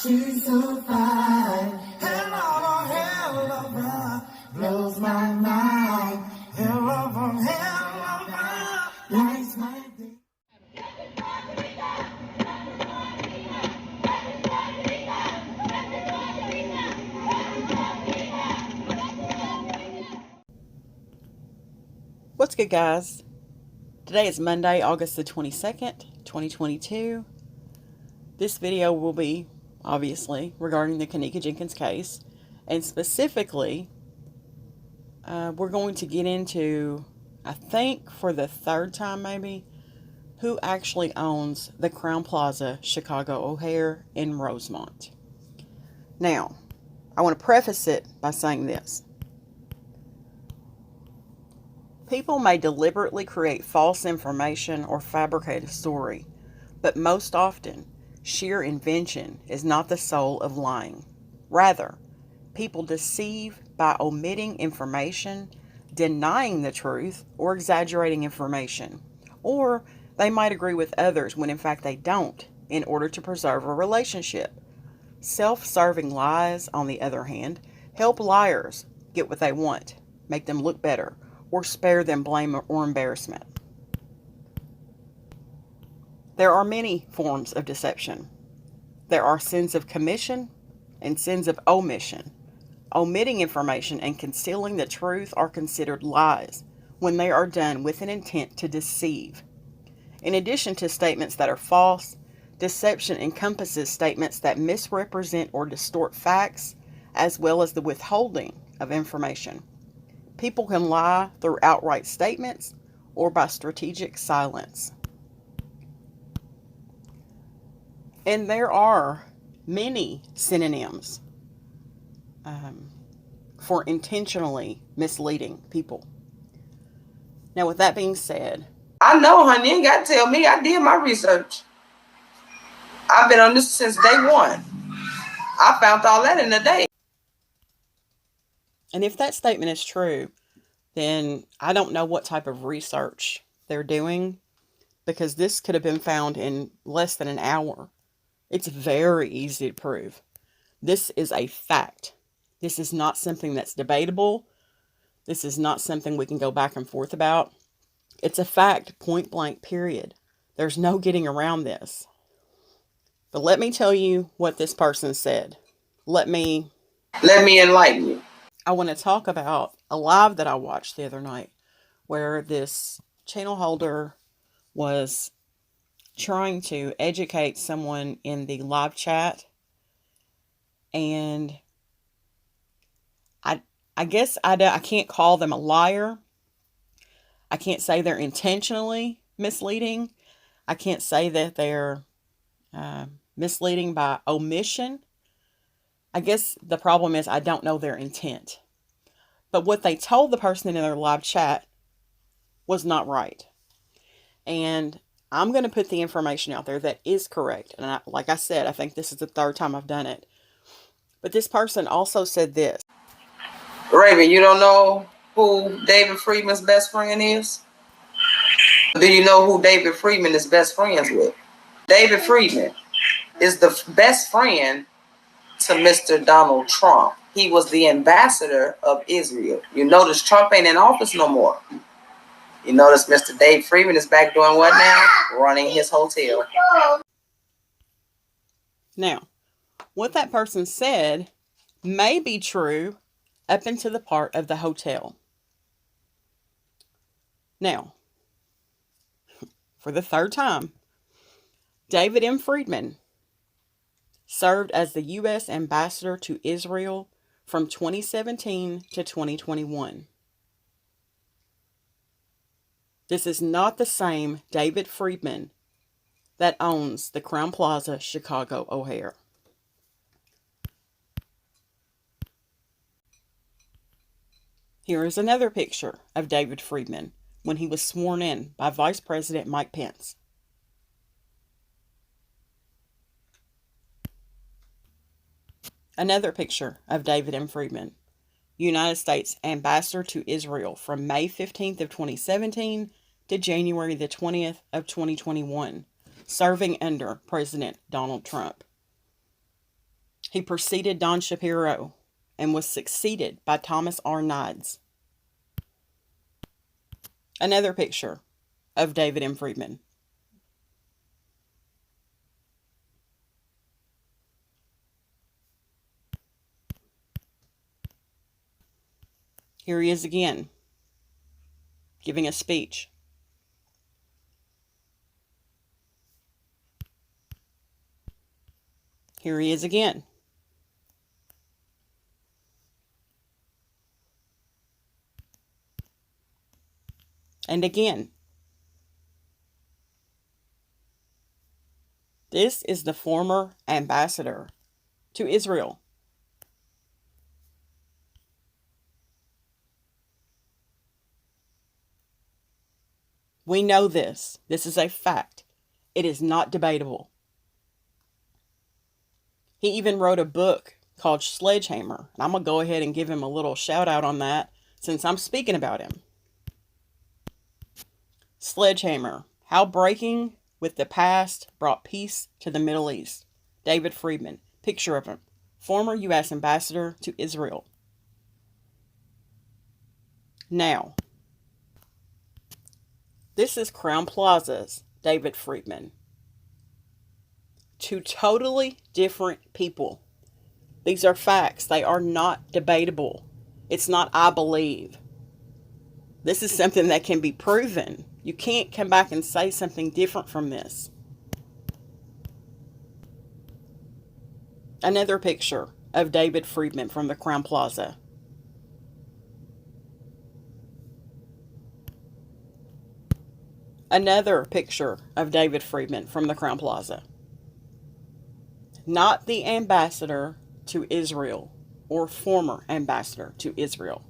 she's so fine. Hell of her blows my mind. Hell of her lights my day. What's good, guys? Today is Monday, August the 22nd, 2022. This video will be, obviously, regarding the Kenneka Jenkins case. And specifically, we're going to get into, I think for the third time maybe, who actually owns the Crowne Plaza Chicago O'Hare in Rosemont. Now, I want to preface it by saying this. People may deliberately create false information or fabricate a story, but most often, sheer invention is not the soul of lying. Rather, people deceive by omitting information, denying the truth, or exaggerating information. Or they might agree with others when in fact they don't, in order to preserve a relationship. Self-serving lies, on the other hand, help liars get what they want, make them look better, or spare them blame or embarrassment. There are many forms of deception. There are sins of commission and sins of omission. Omitting information and concealing the truth are considered lies when they are done with an intent to deceive. In addition to statements that are false, deception encompasses statements that misrepresent or distort facts, as well as the withholding of information. People can lie through outright statements or by strategic silence. And there are many synonyms for intentionally misleading people. Now, with that being said, I know, honey, you ain't got to tell me. I did my research. I've been on this since day one. I found all that in a day. and if that statement is true, then I don't know what type of research they're doing, because this could have been found in less than an hour. It's very easy to prove. This is a fact. This is not something that's debatable. This is not something we can go back and forth about. It's a fact, point blank, period. There's no getting around this. But let me tell you what this person said. Let me enlighten you. I want to talk about a live that I watched the other night where this channel holder was trying to educate someone in the live chat. And I guess I can't call them a liar. I can't say they're intentionally misleading. I can't say that they're misleading by omission. I guess the problem is I don't know their intent. But what they told the person in their live chat was not right. And I'm going to put the information out there that is correct. And like I said, I think this is the third time I've done it. But this person also said this. Raven, you don't know who David Friedman's best friend is? Do you know who David Friedman is best friends with? David Friedman is the best friend to Mr. Donald Trump. He was the ambassador of Israel. You notice Trump ain't in office no more. You notice Mr. David Friedman is back doing what now? Running his hotel. Now, what that person said may be true up into the part of the hotel. Now, for the third time, David M. Friedman served as the U.S. ambassador to Israel from 2017 to 2021. This is not the same David Friedman that owns the Crowne Plaza Chicago O'Hare. Here is another picture of David Friedman when he was sworn in by Vice President Mike Pence. Another picture of David M. Friedman, United States Ambassador to Israel from May 15th of 2017 to January the 20th of 2021, serving under President Donald Trump. He preceded Don Shapiro and was succeeded by Thomas R. Nides. Another picture of David M. Friedman. Here he is again, giving a speech. Here he is again. And again. This is the former ambassador to Israel. We know this. This is a fact. It is not debatable. He even wrote a book called Sledgehammer. And I'm going to go ahead and give him a little shout out on that since I'm speaking about him. Sledgehammer, How Breaking with the Past Brought Peace to the Middle East. David Friedman, picture of him, former U.S. ambassador to Israel. Now, this is Crowne Plaza's David Friedman. Two totally different people. These are facts. They are not debatable. It's not I believe. This is something that can be proven. You can't come back and say something different from this. Another picture of David Friedman from the Crowne Plaza. Another picture of David Friedman from the Crowne Plaza. Not the ambassador to Israel or former ambassador to Israel.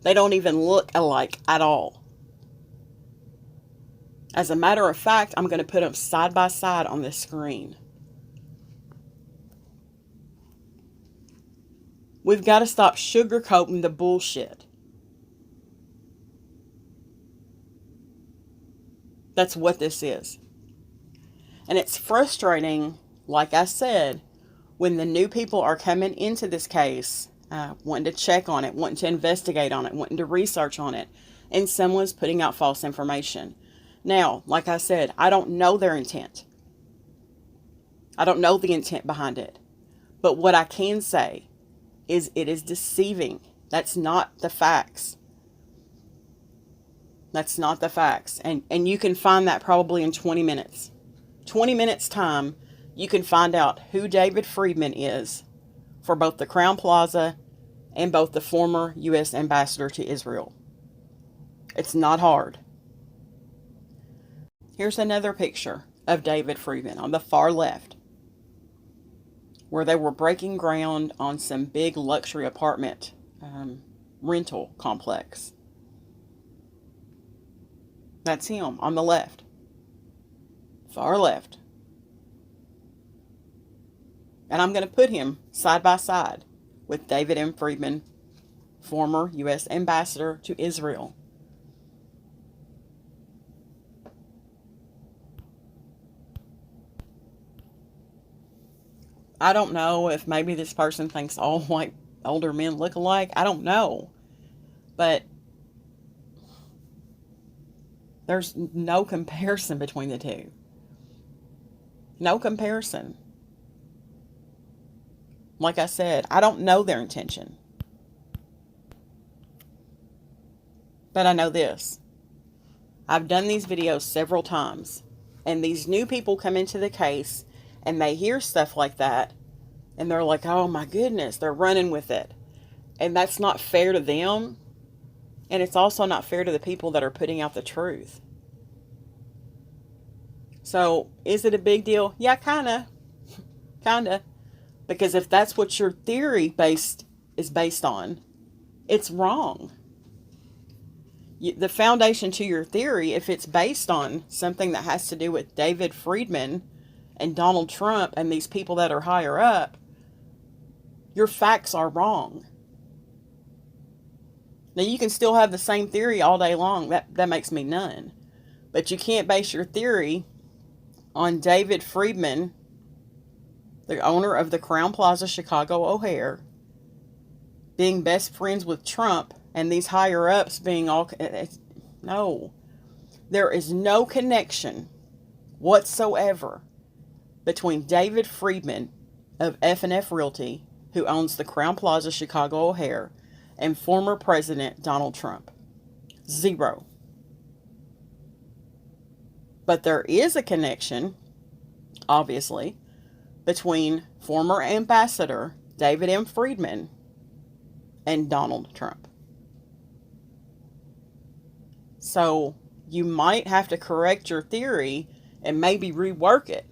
They don't even look alike at all. As a matter of fact, I'm going to put them side by side on this screen. We've got to stop sugarcoating the bullshit. That's what this is. And it's frustrating, like I said, when the new people are coming into this case, wanting to check on it, wanting to investigate on it, wanting to research on it, and someone's putting out false information. Now, like I said, I don't know their intent. I don't know the intent behind it. But what I can say is it is deceiving. That's not the facts. That's not the facts. And you can find that probably in 20 minutes. 20 minutes time, you can find out who David Friedman is for both the Crowne Plaza and both the former U.S. ambassador to Israel. It's not hard. Here's another picture of David Friedman on the far left, where they were breaking ground on some big luxury apartment rental complex. That's him on the left. Far left. And I'm going to put him side by side with David M. Friedman, former U.S. ambassador to Israel. I don't know if maybe this person thinks all white older men look alike. I don't know. But there's no comparison between the two. No comparison. Like I said, I don't know their intention. But I know this. I've done these videos several times. And these new people come into the case and they hear stuff like that. And they're like, oh my goodness, they're running with it. And that's not fair to them. And it's also not fair to the people that are putting out the truth. So, is it a big deal? Yeah, kinda. Kinda. Because if that's what your theory is based on, it's wrong. The foundation to your theory, if it's based on something that has to do with David Friedman and Donald Trump and these people that are higher up, your facts are wrong. Now, you can still have the same theory all day long. That makes me none. But you can't base your theory on David Friedman the owner of the Crowne Plaza Chicago O'Hare, being best friends with Trump, and these higher ups being all... No. There is no connection whatsoever between David Friedman of F F Realty, who owns the Crowne Plaza Chicago O'Hare, and former President Donald Trump. Zero. But there is a connection, obviously, between former Ambassador David M. Friedman and Donald Trump. So you might have to correct your theory and maybe rework it,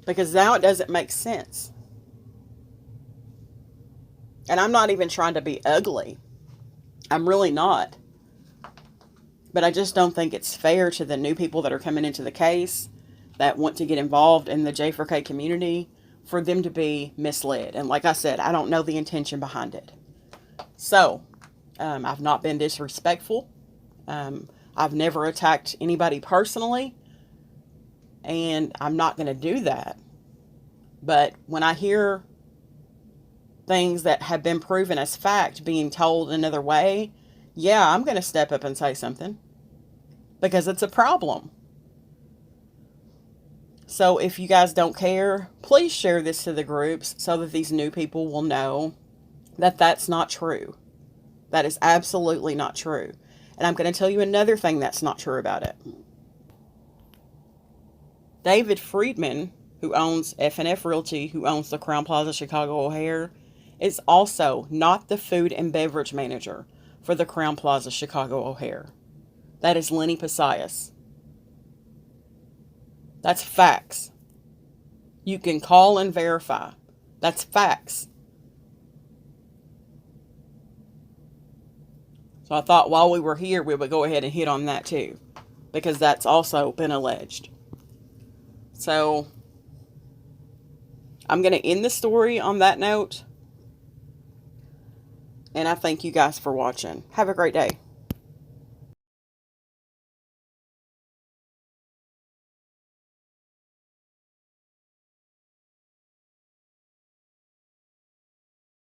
because now it doesn't make sense. And I'm not even trying to be ugly. I'm really not. But I just don't think it's fair to the new people that are coming into the case that want to get involved in the J4K community for them to be misled. And like I said, I don't know the intention behind it. So, I've not been disrespectful. I've never attacked anybody personally. And I'm not going to do that. But when I hear things that have been proven as fact being told another way, yeah, I'm going to step up and say something. Because it's a problem. So if you guys don't care, please share this to the groups so that these new people will know that that's not true. That is absolutely not true. And I'm going to tell you another thing that's not true about it. David Friedman, who owns F F Realty, who owns the Crowne Plaza Chicago O'Hare, is also not the food and beverage manager for the Crowne Plaza Chicago O'Hare. That is Lenny Posias. That's facts. You can call and verify. That's facts. So I thought while we were here, we would go ahead and hit on that too, because that's also been alleged. So I'm going to end the story on that note. And I thank you guys for watching. Have a great day.